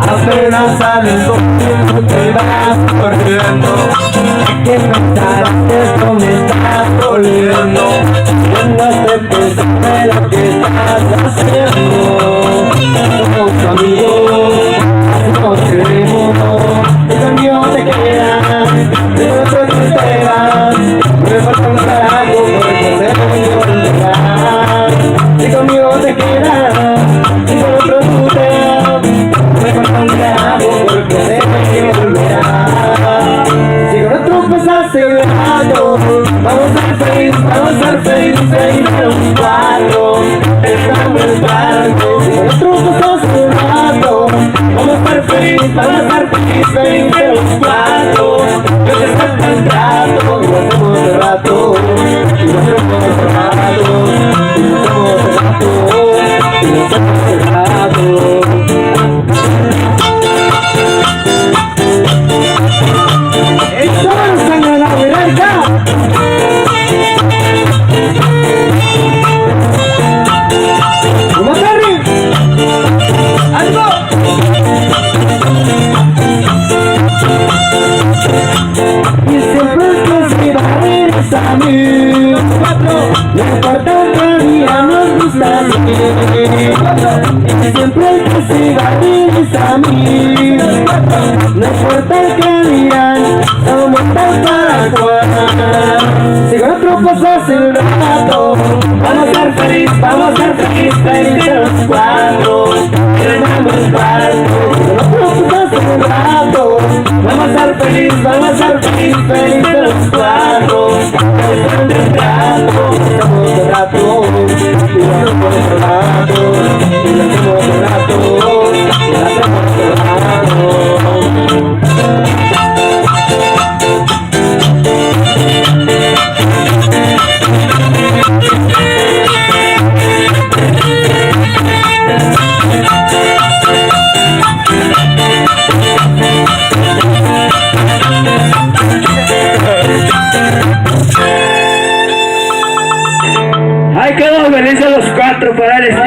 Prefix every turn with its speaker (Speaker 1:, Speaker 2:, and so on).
Speaker 1: Apenas sales conmigo te vas corriendo. ¿Qué pensar? Esto me está doliendo. Yo no sé pensar lo que estás haciendo. Somos amigos, así nos queremos. Y conmigo te quedas, de otro te vas. Me falta un carajo porque sé que volverás. Y conmigo te quedas, y con otro tú te vas. Me falta un carajo porque sé que volverás. Si con otro pasaste el rato, vamos a ser felices, vamos a ser felices, felices los cuatro. Estamos en el barco. Si con otro pasaste el rato, vamos a ser felices, vamos a ser felices, felices los cuatro. Yo te saco el trato, y lo hacemos de rato, y lo hacemos de rato, y lo hacemos de rato, y lo hacemos de rato. A mí, no importa que día nos gusta a mí. Y siempre hay que siga feliz a mí. No importa que dirán, somos tal para cual. Si con otro pasas el rato, vamos a ser felices, vamos a ser felices, felices los cuatro. Tenemos el barco. Si con otro pasas el rato, vamos a ser felices, vamos a ser felices, felices los cuatro. Estamos de rato, estamos de rato, y lo hacemos de rato, y lo hacemos de rato, y lo hacemos de rato.
Speaker 2: Ahí quedó, felices los cuatro para el estilo.